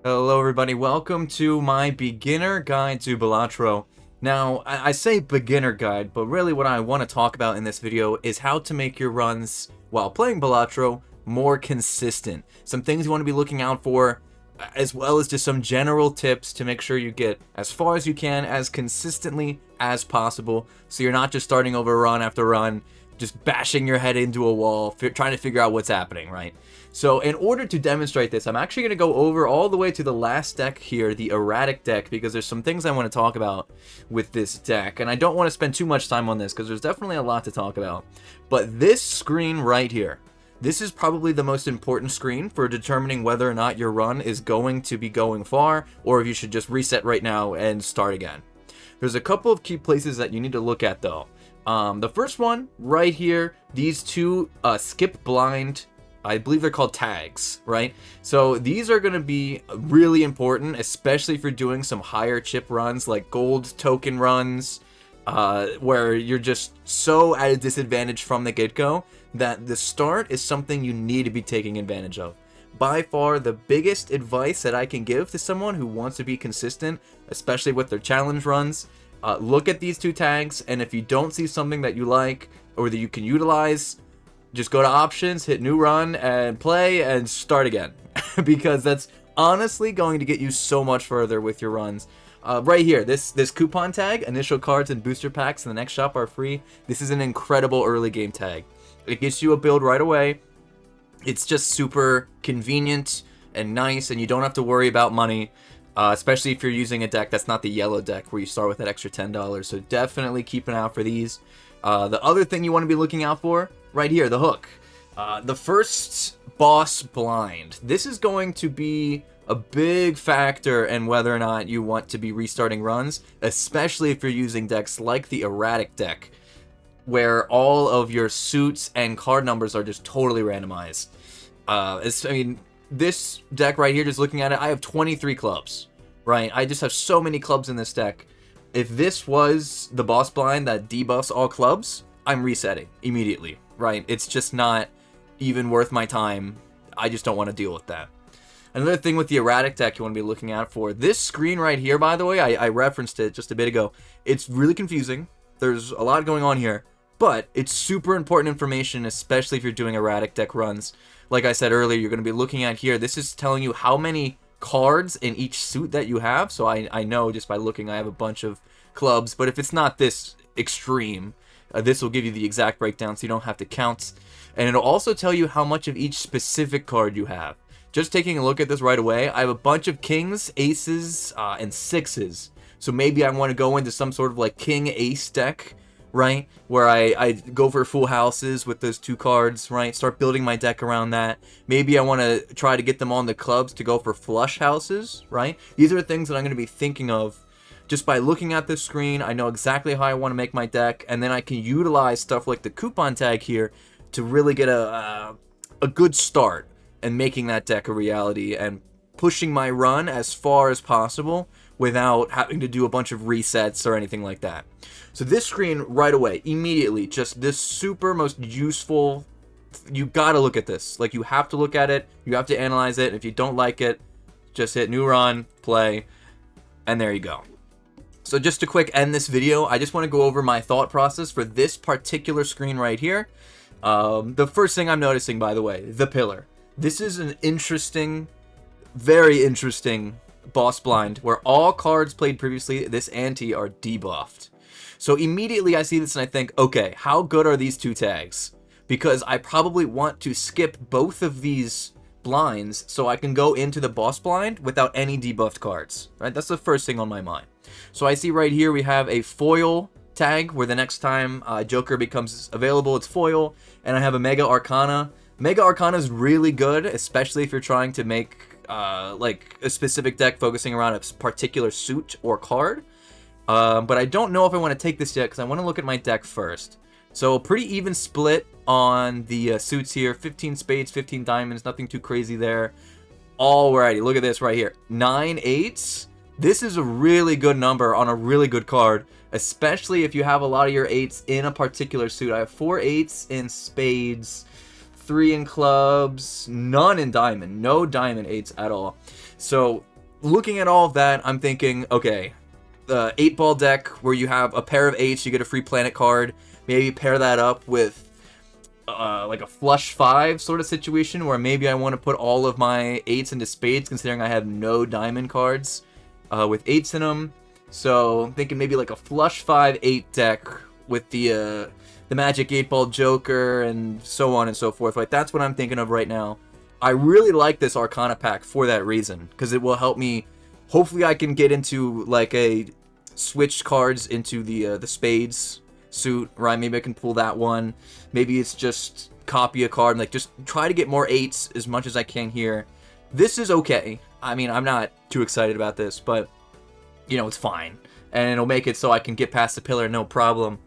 Hello everybody, welcome to my beginner guide to Balatro. Now, I say beginner guide, but really what I want to talk about in this video is how to make your runs while playing Balatro more consistent. Some things you want to be looking out for, as well as just some general tips to make sure you get as far as you can, as consistently as possible, so you're not just starting over run after run, just bashing your head into a wall, trying to figure out what's happening, right? So in order to demonstrate this, I'm actually going to go over all the way to the last deck here, the erratic deck, because there's some things I want to talk about with this deck, and I don't want to spend too much time on this because there's definitely a lot to talk about. But this screen right here, this is probably the most important screen for determining whether or not your run is going to be going far, or if you should just reset right now and start again. There's a couple of key places that you need to look at though. The first one, right here, these two skip blind, I believe they're called tags, right? So these are going to be really important, especially if you're doing some higher chip runs, like gold token runs, where you're just so at a disadvantage from the get-go that the start is something you need to be taking advantage of. By far, the biggest advice that I can give to someone who wants to be consistent, especially with their challenge runs, look at these two tags, and if you don't see something that you like or that you can utilize, just go to options, hit new run, and play, and start again. Because that's honestly going to get you so much further with your runs. Right here, this coupon tag, initial cards and booster packs in the next shop are free. This is an incredible early game tag. It gets you a build right away. It's just super convenient and nice, and you don't have to worry about money. Especially if you're using a deck that's not the yellow deck where you start with that extra $10. So definitely keep an eye out for these. The other thing you want to be looking out for, right here, the hook. The first boss blind. This is going to be a big factor in whether or not you want to be restarting runs, especially if you're using decks like the erratic deck, where all of your suits and card numbers are just totally randomized. This deck right here, just looking at it, I have 23 clubs, right? I just have so many clubs in this deck. If this was the boss blind that debuffs all clubs, I'm resetting immediately, right? It's just not even worth my time. I just don't want to deal with that. Another thing with the erratic deck you want to be looking out for, this screen right here, by the way, I referenced it just a bit ago. It's really confusing. There's a lot going on here, but it's super important information, especially if you're doing erratic deck runs. Like I said earlier, you're going to be looking at here. This is telling you how many cards in each suit that you have. So I know just by looking I have a bunch of clubs, but if it's not this extreme, this will give you the exact breakdown so you don't have to count. And it'll also tell you how much of each specific card you have. Just taking a look at this right away, I have a bunch of kings, aces, and sixes. So maybe I want to go into some sort of like king ace deck, right? Where I go for full houses with those two cards, right? Start building my deck around that. Maybe I want to try to get them on the clubs to go for flush houses, right? These are the things that I'm going to be thinking of just by looking at this screen. I know exactly how I want to make my deck, and then I can utilize stuff like the coupon tag here to really get a good start and making that deck a reality and pushing my run as far as possible without having to do a bunch of resets or anything like that. So this screen right away, immediately, just this super most useful, you gotta look at this. Like, you have to look at it, you have to analyze it. If you don't like it, just hit new run, play, and there you go. So just to quick end this video, I just want to go over my thought process for this particular screen right here. The first thing I'm noticing, by the way, the pillar. This is an interesting, very interesting boss blind where all cards played previously this ante are debuffed. So immediately I see this and I think, okay, how good are these two tags? Because I probably want to skip both of these blinds so I can go into the boss blind without any debuffed cards, right? That's the first thing on my mind. So I see right here we have a foil tag where the next time Joker becomes available, it's foil, and I have a Mega Arcana. Mega Arcana is really good, especially if you're trying to make like a specific deck focusing around a particular suit or card. But I don't know if I want to take this yet because I want to look at my deck first. So a pretty even split on the suits here. 15 spades, 15 diamonds, nothing too crazy there. Alrighty, look at this right here. 9 eights. This is a really good number on a really good card, especially if you have a lot of your eights in a particular suit. I have 4 eights in spades, 3 in clubs, none in diamond. No diamond eights at all. So looking at all of that, I'm thinking, okay, the 8-ball deck where you have a pair of 8s, you get a free planet card. Maybe pair that up with like a flush 5 sort of situation where maybe I want to put all of my 8s into spades, considering I have no diamond cards with 8s in them. So I'm thinking maybe like a flush 5-8 deck with the magic 8-ball joker and so on and so forth. Like, that's what I'm thinking of right now. I really like this Arcana pack for that reason, because it will help me. Hopefully I can get into like a switch cards into the spades suit, right? Maybe I can pull that one. Maybe it's just copy a card, like just try to get more 8s as much as I can here. This is okay. I mean, I'm not too excited about this, but you know, it's fine, and it'll make it so I can get past the pillar no problem.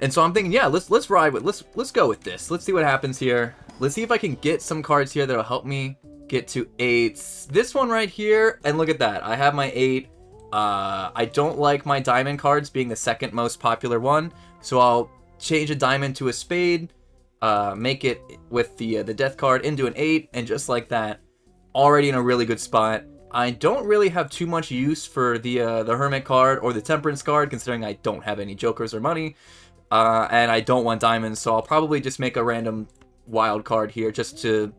And so I'm thinking, yeah, let's ride with let's go with this. Let's see what happens here. Let's see if I can get some cards here that'll help me get to 8s. This one right here, and look at that. I have my 8. I don't like my diamond cards being the second most popular one, so I'll change a diamond to a spade, make it with the death card into an 8, and just like that, already in a really good spot. I don't really have too much use for the Hermit card or the Temperance card, considering I don't have any jokers or money, and I don't want diamonds, so I'll probably just make a random wild card here just to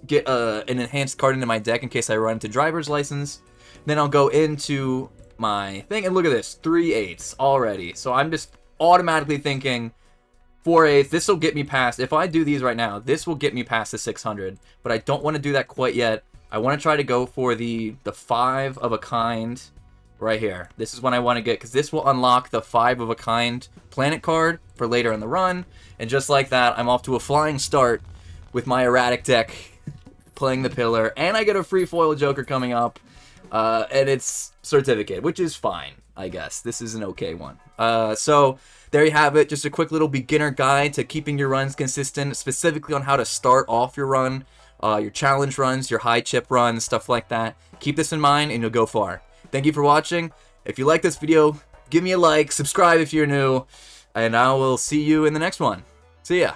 get an enhanced card into my deck in case I run into driver's license. Then I'll go into my thing, and look at this, 3 8s already. So I'm just automatically thinking 4 8s. This will get me past, if I do these right now, this will get me past the 600, but I don't want to do that quite yet. I want to try to go for the 5 of a kind right here. This is what I want to get, because this will unlock the 5 of a kind planet card for later in the run. And just like that, I'm off to a flying start with my erratic deck playing the pillar, and I get a free foil joker coming up, and it's certificate, which is fine, I guess. This is an okay one. So there you have it, just a quick little beginner guide to keeping your runs consistent, specifically on how to start off your run, your challenge runs, your high chip runs, stuff like that. Keep this in mind and you'll go far. Thank you for watching. If you like this video, give me a like, subscribe if you're new, and I will see you in the next one. See ya.